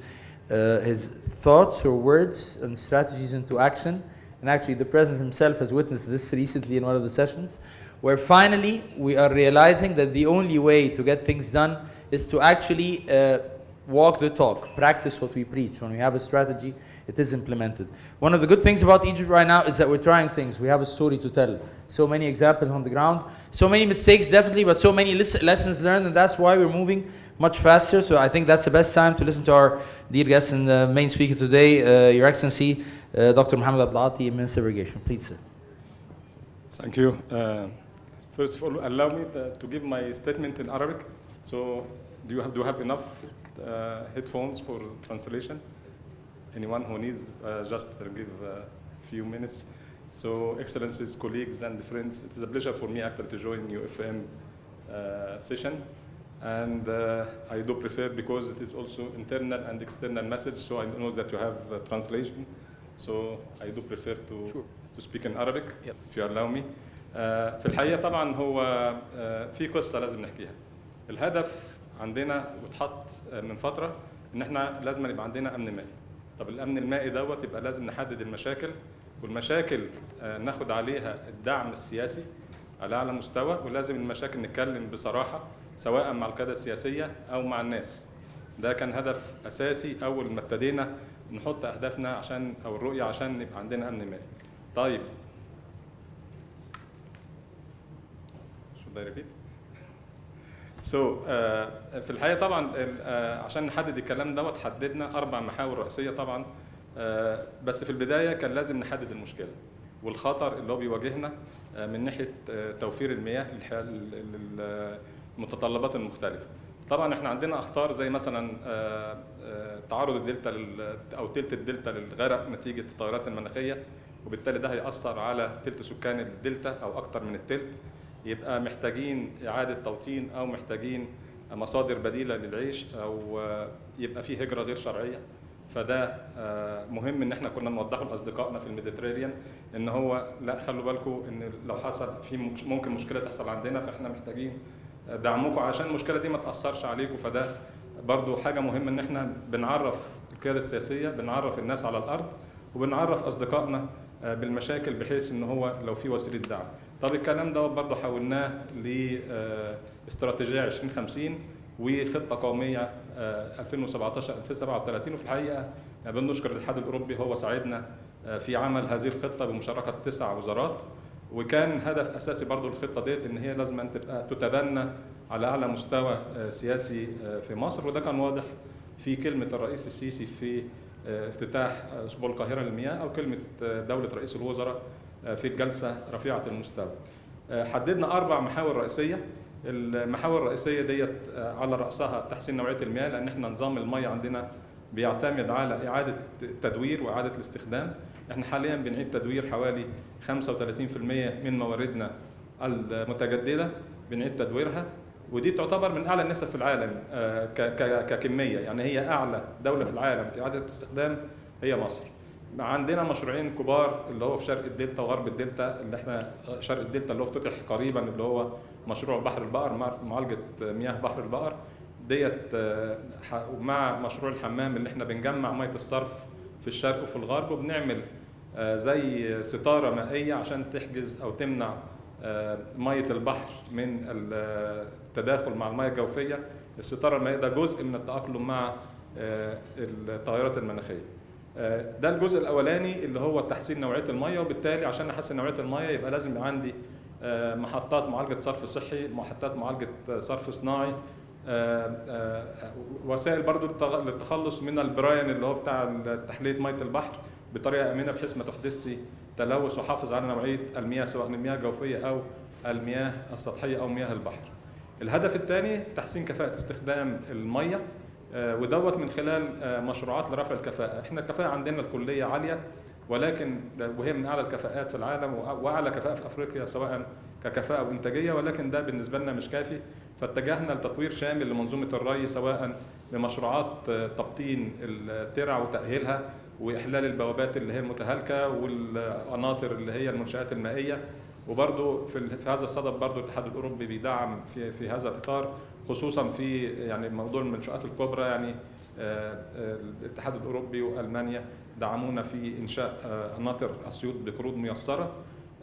[SPEAKER 1] thoughts or words and strategies into action. And actually the President himself has witnessed this recently in one of the sessions, where finally we are realizing that the only way to get things done is to actually walk the talk, practice what we preach. When we have a strategy, it is implemented. One of the good things about Egypt right now is that we're trying things. We have a story to tell. So many examples on the ground. So many mistakes, definitely, but so many lessons learned, and that's why we're moving much faster. So I think that's the best time to listen to our dear guest and the main speaker today, Your Excellency, Dr. Mohammed Abdelati, Minister of Irrigation. Please, sir.
[SPEAKER 6] Thank you. First of all, allow me to give my statement in Arabic. So do you have enough headphones for translation. Anyone who needs, just give a few minutes. So, Excellencies, colleagues, and friends, it is a pleasure for me actually to join UfM session. And I do prefer, because it is also internal and external message, so I know that you have translation. So I do prefer to speak in Arabic, if you allow me. في الحقيقة طبعا هو في قصة لازم نحكيها. الهدف عندنا واتحط من فترة إن إحنا لازم يبقى عندنا أمن مائي. طب الأمن المائي دوت يبقى لازم نحدد المشاكل، والمشاكل ناخد عليها الدعم السياسي على أعلى مستوى، ولازم المشاكل نتكلم بصراحة سواء مع القيادة السياسية أو مع الناس. ده كان هدف أساسي أول ما ابتدينا نحط أهدافنا عشان أو الرؤية عشان يبقى عندنا أمن مائي. طيب. Should I repeat? في الحقيقة طبعا عشان نحدد الكلام دوت حددنا 4 محاور رئيسية طبعا. بس في البداية كان لازم نحدد المشكلة والخطر اللي هو بيواجهنا من ناحية توفير المياه للمتطلبات المختلفة. طبعا احنا عندنا اخطار زي مثلا تعرض الدلتا او تلت الدلتا للغرق نتيجة التغيرات المناخية، وبالتالي ده هيأثر على تلت سكان الدلتا او اكتر من التلت. يبقى محتاجين إعادة توطين او محتاجين مصادر بديلة للعيش، او يبقى في هجرة غير شرعية. فده مهم ان احنا كنا نوضحه لاصدقائنا في الميديترينيان ان هو لا، خلوا بالكم ان لو حصل في ممكن مشكله تحصل عندنا، فاحنا محتاجين دعمكم عشان المشكله دي ما تاثرش عليكم. فده برضو حاجه مهمه ان احنا بنعرف القياده السياسيه، بنعرف الناس على الارض، وبنعرف اصدقائنا بالمشاكل بحيث ان هو لو في وسيله دعم. طب الكلام ده برضو حولناه لاستراتيجيه 2050 وخطه قوميه 2017 2037. وفي الحقيقه بنشكر الاتحاد الاوروبي، هو ساعدنا في عمل هذه الخطه بمشاركه 9 وزارات. وكان هدف اساسي برضو الخطه ديت ان هي لازم تبقى تتبنى على اعلى مستوى سياسي في مصر، وده كان واضح في كلمه الرئيس السيسي في افتتاح اسبوع القاهره للمياه، او كلمه دوله رئيس الوزراء في الجلسه رفيعه المستوى. حددنا 4 محاور رئيسيه. المحاور الرئيسيه ديت على راسها تحسين نوعيه المياه، لان احنا نظام المياه عندنا بيعتمد على اعاده التدوير واعاده الاستخدام. احنا حاليا بنعيد تدوير حوالي 35% من مواردنا المتجدده، بنعيد تدويرها، ودي تعتبر من اعلى النسب في العالم ككميه. يعني هي اعلى دوله في العالم في اعاده الاستخدام هي مصر. عندنا مشروعين كبار اللي هو في شرق الدلتا وغرب الدلتا. اللي احنا شرق الدلتا اللي هو افتتح قريبا اللي هو مشروع بحر البقر، معالجه مياه بحر البقر ديت، مع مشروع الحمام اللي احنا بنجمع ميه الصرف في الشرق وفي الغرب، وبنعمل زي ستاره مائيه عشان تحجز او تمنع ميه البحر من التداخل مع الميه الجوفيه. الستاره المائيه ده جزء من التاقلم مع التغيرات المناخيه. ده الجزء الاولاني اللي هو تحسين نوعيه الميه، وبالتالي عشان احسن نوعيه الميه يبقى لازم يبقى عندي محطات معالجه صرف صحي، محطات معالجه صرف صناعي، وسائل برضو للتخلص من البراين اللي هو بتاع تحليه ميه البحر بطريقه امنه بحيث ما تحدثش تلوث، وحافظ على نوعيه المياه سواء المياه الجوفيه او المياه السطحيه او مياه البحر. الهدف الثاني تحسين كفاءه استخدام الميه، ودوت من خلال مشروعات لرفع الكفاءه. احنا الكفاءه عندنا الكليه عاليه، ولكن وهي من اعلى الكفاءات في العالم واعلى كفاءه في افريقيا سواء ككفاءه وانتاجيه، ولكن ده بالنسبه لنا مش كافي. فاتجهنا لتطوير شامل لمنظومه الري، سواء بمشروعات تبطين الترع وتاهيلها، واحلال البوابات اللي هي المتهالكه، والقناطر اللي هي المنشات المائيه. وبرضه في هذا الصدد برضه الاتحاد الاوروبي بيدعم في هذا الاطار، خصوصا في يعني موضوع المنشآت الكبرى. يعني الاتحاد الاوروبي والمانيا دعمونا في انشاء قناطر اسيوط بقروض ميسره.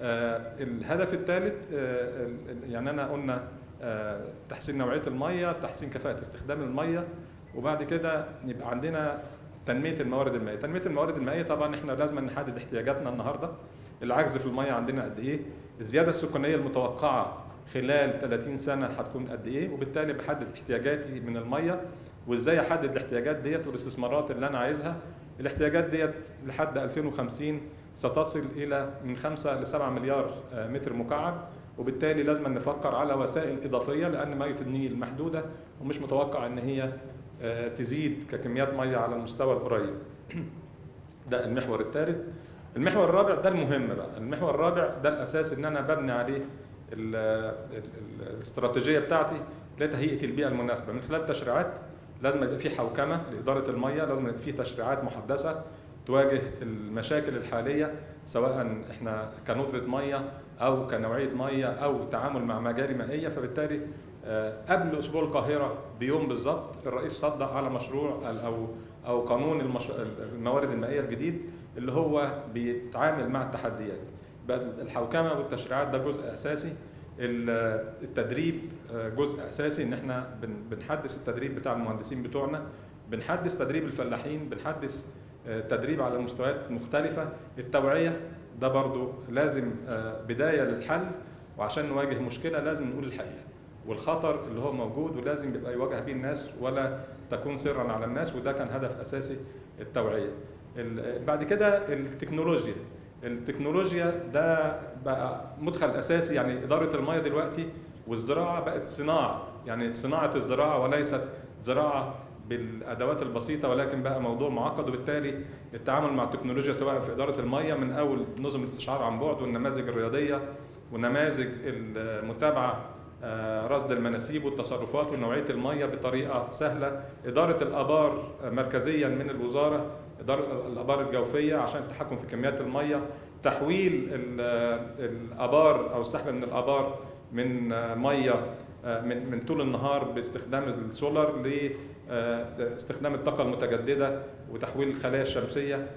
[SPEAKER 6] الهدف الثالث يعني انا قلنا تحسين نوعيه الميه، تحسين كفاءه استخدام الميه، وبعد كده يبقى عندنا تنميه الموارد المائيه. تنميه الموارد المائيه طبعا احنا لازم نحدد احتياجاتنا النهارده. العجز في الميه عندنا قد ايه؟ الزياده السكانيه المتوقعه خلال 30 سنه هتكون قد ايه؟ وبالتالي بحدد احتياجاتي من الميه، وازاي احدد الاحتياجات ديت والاستثمارات اللي انا عايزها. الاحتياجات ديت لحد 2050 ستصل الى من 5 ل 7 مليار متر مكعب، وبالتالي لازم نفكر على وسائل اضافيه، لان ميه النيل محدوده ومش متوقع ان هي تزيد ككميات ميه على المستوى القريب. ده المحور الثالث. المحور الرابع ده المهم بقى، المحور الرابع ده الاساس ان انا ببني عليه الاستراتيجيه بتاعتي لتهيئه البيئه المناسبه من خلال تشريعات. لازم يبقى في حوكمه لاداره الميه، لازم يبقى في تشريعات محدثه تواجه المشاكل الحاليه، سواء احنا كندره ميه او كنوعيه ميه او تعامل مع مجاري مائيه. فبالتالي قبل اسبوع القاهره بيوم بالظبط الرئيس صدق على مشروع او قانون الموارد المائيه الجديد اللي هو بيتعامل مع التحديات. بقى الحوكمه والتشريعات ده جزء اساسي، التدريب جزء اساسي، ان احنا بنحدث التدريب بتاع المهندسين بتوعنا، بنحدث تدريب الفلاحين، بنحدث تدريب على مستويات مختلفه. التوعيه ده برضو لازم بدايه للحل، وعشان نواجه مشكله لازم نقول الحقيقه والخطر اللي هو موجود، ولازم يبقى يواجه به الناس ولا تكون سرا على الناس، وده كان هدف اساسي التوعيه. بعد كده التكنولوجيا ده بقى مدخل اساسي، يعني اداره الميه دلوقتي والزراعه بقت صناعه، يعني صناعه الزراعه وليست زراعه بالادوات البسيطه، ولكن بقى موضوع معقد. وبالتالي التعامل مع التكنولوجيا سواء في اداره الميه من اول نظم الاستشعار عن بعد والنماذج الرياضيه ونماذج المتابعه، رصد المناسيب والتصرفات ونوعيه الميه بطريقه سهله، اداره الابار مركزيا من الوزاره، اداره الابار الجوفيه عشان التحكم في كميات الميه، تحويل الابار او السحب من الابار من ميه من طول النهار باستخدام السولار لاستخدام الطاقه المتجدده وتحويل الخلايا الشمسيه.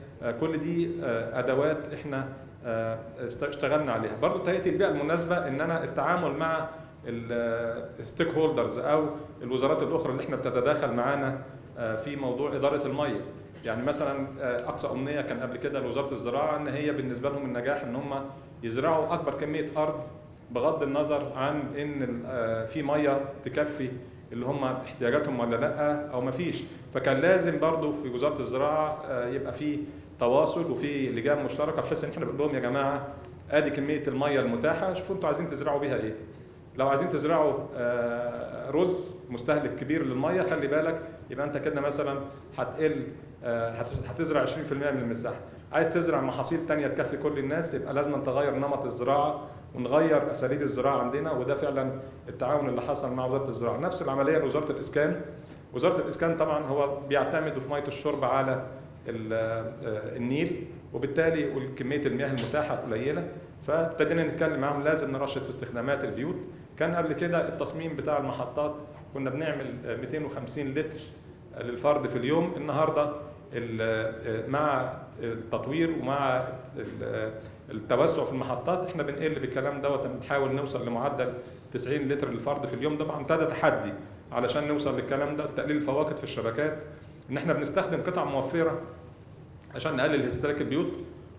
[SPEAKER 6] كل دي ادوات احنا اشتغلنا عليها. برضه تهيئه البيئه المناسبه ان انا التعامل مع الستيك هولدرز او الوزارات الاخرى اللي احنا بتتداخل معانا في موضوع اداره الميه. يعني مثلا اقصى امنيه كان قبل كده لوزاره الزراعه ان هي بالنسبه لهم النجاح ان هم يزرعوا اكبر كميه ارض بغض النظر عن ان في ميه تكفي اللي هم احتياجاتهم ولا لا او ما فيش. فكان لازم برضو في وزاره الزراعه يبقى في تواصل وفي لجان مشتركه، بحيث ان احنا بنقول لهم يا جماعه ادي كميه الميه المتاحه، شوفوا انتوا عايزين تزرعوا بيها ايه. لو عايزين تزرعوا رز مستهلك كبير للميه، خلي بالك يبقى انت كده مثلا هتزرع 20% من المساحه. عايز تزرع محاصيل تانية تكفي كل الناس، يبقى لازم تغير نمط الزراعه ونغير اساليب الزراعه عندنا. وده فعلا التعاون اللي حصل مع وزاره الزراعه. نفس العمليه لوزاره الاسكان. وزاره الاسكان طبعا هو بيعتمد في ميه الشرب على النيل، وبالتالي كميه المياه المتاحه قليله، فابتدينا نتكلم معاهم لازم نرشد في استخدامات البيوت. كان قبل كده التصميم بتاع المحطات كنا بنعمل 250 لتر للفرد في اليوم. النهارده مع التطوير ومع التوسع في المحطات احنا بنقل بالكلام دوت، بنحاول نوصل لمعدل 90 لتر للفرد في اليوم. طبعا ابتدى تحدي علشان نوصل للكلام ده، تقليل الفواقد في الشبكات، ان احنا بنستخدم قطع موفره عشان نقلل استهلاك البيوت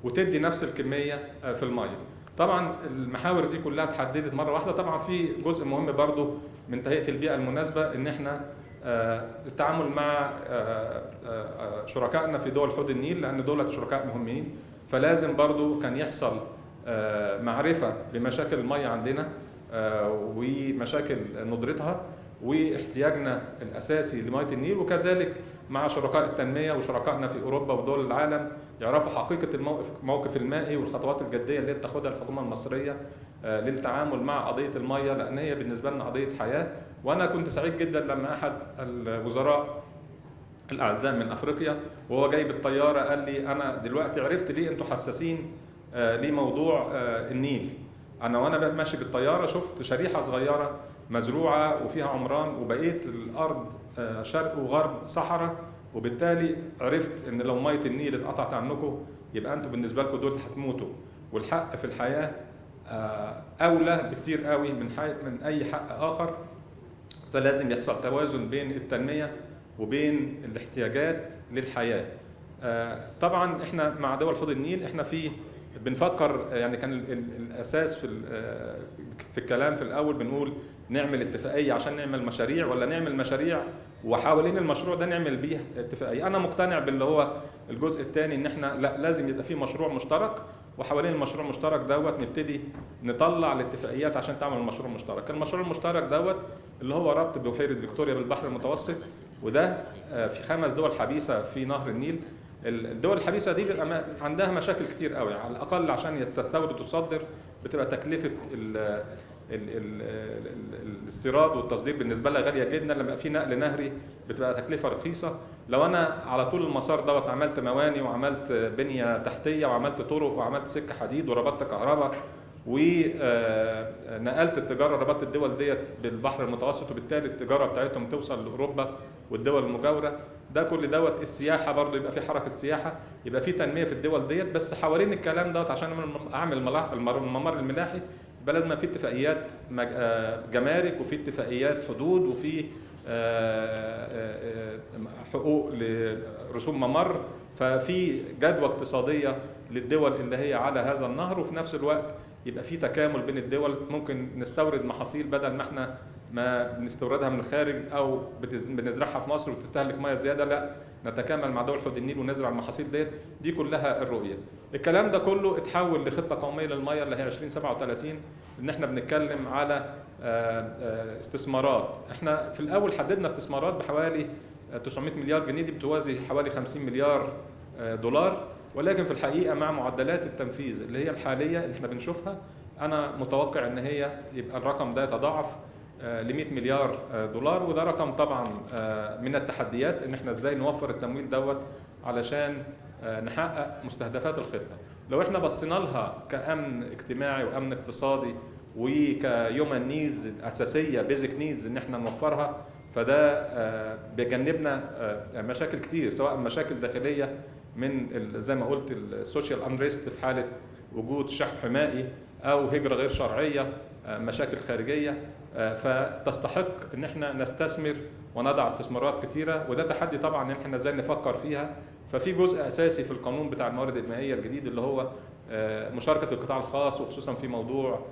[SPEAKER 6] وتدي نفس الكميه في الميه. طبعا المحاور دي كلها اتحددت مره واحده. طبعا في جزء مهم برضو من تهيئه البيئه المناسبه ان احنا التعامل مع شركائنا في دول حوض النيل، لان دول شركاء مهمين، فلازم برضو كان يحصل معرفه بمشاكل الميه عندنا ومشاكل ندرتها واحتياجنا الاساسي لميه النيل، وكذلك مع شركاء التنميه وشركائنا في اوروبا وفي دول العالم يعرفوا حقيقه الموقف المائي والخطوات الجديه اللي بتاخدها الحكومه المصريه للتعامل مع قضيه الميه، لان هي بالنسبه لنا قضيه حياه. وانا كنت سعيد جدا لما احد الوزراء الاعزاء من افريقيا وهو جاي بالطياره قال لي انا دلوقتي عرفت ليه انتم حساسين لموضوع النيل. انا وانا ماشي بالطياره شفت شريحه صغيره مزروعه وفيها عمران، وبقيه الارض شرق وغرب صحراء، وبالتالي عرفت ان لو ميه النيل اتقطعت عنكم يبقى انتم بالنسبه لكم دول هتموتوا، والحق في الحياه اولى بكتير قوي من اي حق اخر. فلازم يحصل توازن بين التنميه وبين الاحتياجات للحياه. طبعا احنا مع دول حوض النيل احنا بنفكر، يعني كان الاساس في الكلام في الاول بنقول نعمل اتفاقيه عشان نعمل مشاريع، ولا نعمل مشاريع وحوالين المشروع ده نعمل بيه اتفاقيه. انا مقتنع باللي هو الجزء الثاني، ان احنا لا، لازم يبقى في مشروع مشترك وحوالين المشروع المشترك دوت نبتدي نطلع الاتفاقيات عشان تعمل المشروع المشترك. المشروع المشترك دوت اللي هو ربط بحيرة فيكتوريا بالبحر المتوسط، وده في 5 دول حبيسة في نهر النيل. الدول الحبيسة دي بيبقى عندها مشاكل كتير قوي، على الأقل عشان تستورد وتصدر بتبقى تكلفة الاستيراد والتصدير بالنسبة لها غالية جدا. لما يبقى في نقل نهري بتبقى تكلفة رخيصة. لو أنا على طول المسار دوت عملت مواني وعملت بنية تحتية وعملت طرق وعملت سكة حديد وربطت كهرباء ونقلت التجارة، ربطت الدول ديت بالبحر المتوسط، وبالتالي التجارة بتاعتهم توصل لأوروبا والدول المجاورة، ده كل دوت السياحة برضه يبقى في حركة سياحة، يبقى في تنمية في الدول ديت. بس حوالين الكلام دوت عشان أعمل الممر الملاحي يبقى لازم في اتفاقيات جمارك وفي اتفاقيات حدود وفي حقوق لرسوم ممر، ففي جدوى اقتصادية للدول اللي هي على هذا النهر، وفي نفس الوقت يبقى في تكامل بين الدول. ممكن نستورد محاصيل بدل ما احنا ما بنستوردها من الخارج او بنزرعها في مصر وتستهلك ميه زياده، لا نتكامل مع دول حوض النيل ونزرع المحاصيل ديت. دي كلها الرؤيه. الكلام ده كله اتحول لخطه قوميه للميه اللي هي 2037، ان احنا بنتكلم على استثمارات. احنا في الاول حددنا استثمارات بحوالي 900 مليار جنيه، دي بتوازي حوالي 50 مليار دولار، ولكن في الحقيقه مع معدلات التنفيذ اللي هي الحاليه اللي احنا بنشوفها انا متوقع ان هي يبقى الرقم ده يتضاعف ل 100 مليار دولار. وده رقم طبعا من التحديات، ان احنا ازاي نوفر التمويل دوت علشان نحقق مستهدفات الخطه. لو احنا بصينا لها كامن اجتماعي وامن اقتصادي وكيومن نيدز اساسيه بيزك نيدز ان احنا نوفرها، فده بيجنبنا مشاكل كتير، سواء مشاكل داخليه من زي ما قلت السوشيال انريست في حاله وجود شح مائي او هجره غير شرعيه، مشاكل خارجيه، فتستحق ان احنا نستثمر ونضع استثمارات كتيره. وده تحدي طبعا ان احنا ازاي نفكر فيها. ففي جزء اساسي في القانون بتاع الموارد المائيه الجديد اللي هو مشاركه القطاع الخاص، وخصوصا في موضوع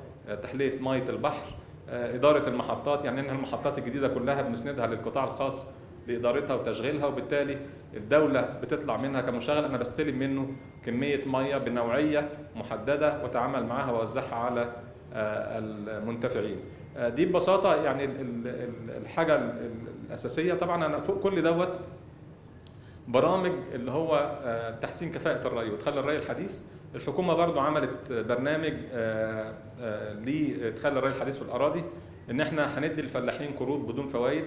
[SPEAKER 6] تحليه ميه البحر، اداره المحطات. يعني ان المحطات الجديده كلها بنسندها للقطاع الخاص لادارتها وتشغيلها، وبالتالي الدوله بتطلع منها كمشغل، انا بستلم منه كميه ميه بنوعيه محدده واتعامل معاها واوزعها على المنتفعين. دي ببساطه يعني الحاجه الاساسيه. طبعا انا فوق كل دوت برامج اللي هو تحسين كفاءه الري وادخال الري الحديث. الحكومه برضو عملت برنامج لادخال الري الحديث في الاراضي، ان احنا هندي للفلاحين قروض بدون فوائد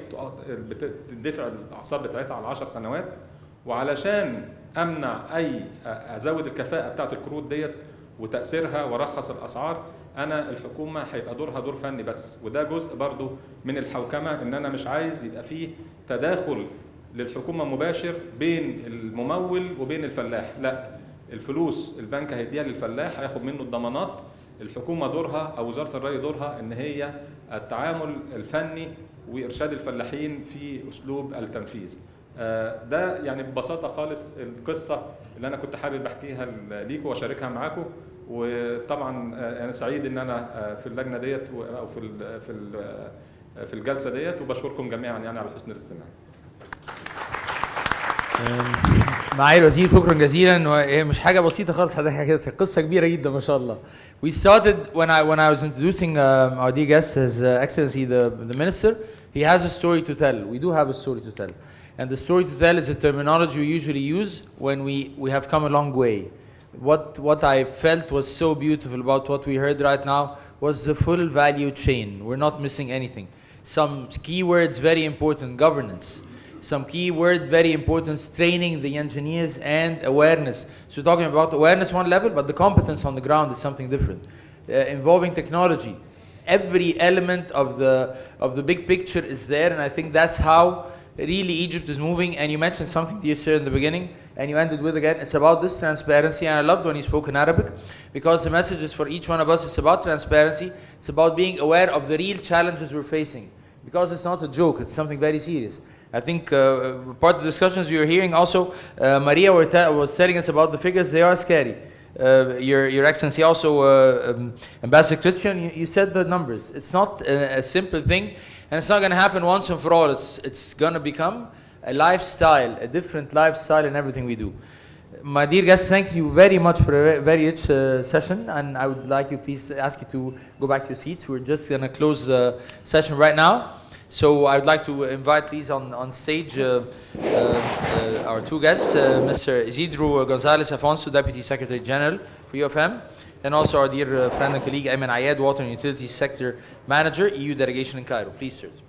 [SPEAKER 6] بتدفع الاعصاب بتاعتها على 10 سنوات. وعلشان امنع ازود الكفاءه بتاعت القروض ديت وتاثيرها وارخص الاسعار، انا الحكومه هيبقى دورها دور فني بس. وده جزء برضو من الحوكمه، ان انا مش عايز يبقى فيه تداخل للحكومه مباشر بين الممول وبين الفلاح، لا، الفلوس البنك هيديها للفلاح هياخد منه الضمانات. الحكومه دورها او وزاره الري دورها ان هي التعامل الفني وارشاد الفلاحين في اسلوب التنفيذ. ده يعني ببساطه خالص القصه اللي انا كنت حابب احكيها ليكم واشاركها معاكم. وطبعا انا سعيد ان انا في اللجنه ديت او في الجلسه ديت، وبشكركم جميعا يعني على حسن الاستماع.
[SPEAKER 1] معالي الوزير شكرا جزيلا. وهي مش حاجه بسيطه خالص، حضرتك كده قصه كبيره جدا ما شاء الله. We started when I was introducing our dear guest, His Excellency the Minister. He has a story to tell. We do have a story to tell, and the story to tell is a terminology we usually use when we have come a long way. What I felt was so beautiful about what we heard right now was the full value chain. We're not missing anything. Some keywords very important: governance. Some key word very important: training the engineers and awareness. So we're talking about awareness one level, but the competence on the ground is something different. Involving technology, every element of the big picture is there, and I think that's how really Egypt is moving. And you mentioned something, dear sir, in the beginning, and you ended with again. It's about this transparency, and I loved when you spoke in Arabic, because the message is for each one of us. It's about transparency. It's about being aware of the real challenges we're facing, because it's not a joke. It's something very serious. I think part of the discussions we were hearing also, Maria was telling us about the figures. They are scary. Your Excellency also, Ambassador Christian, you said the numbers. It's not a simple thing, and it's not going to happen once and for all. It's going to become a lifestyle, a different lifestyle in everything we do. My dear guests, thank you very much for a very rich session, and I would like you please to ask you to go back to your seats. We're just going to close the session right now. So I would like to invite please on stage our two guests, Mr. Isidro Gonzalez Afonso, Deputy Secretary General for UfM, and also our dear friend and colleague Ayman Ayad, Water and Utilities Sector Manager, EU Delegation in Cairo. Please, sirs.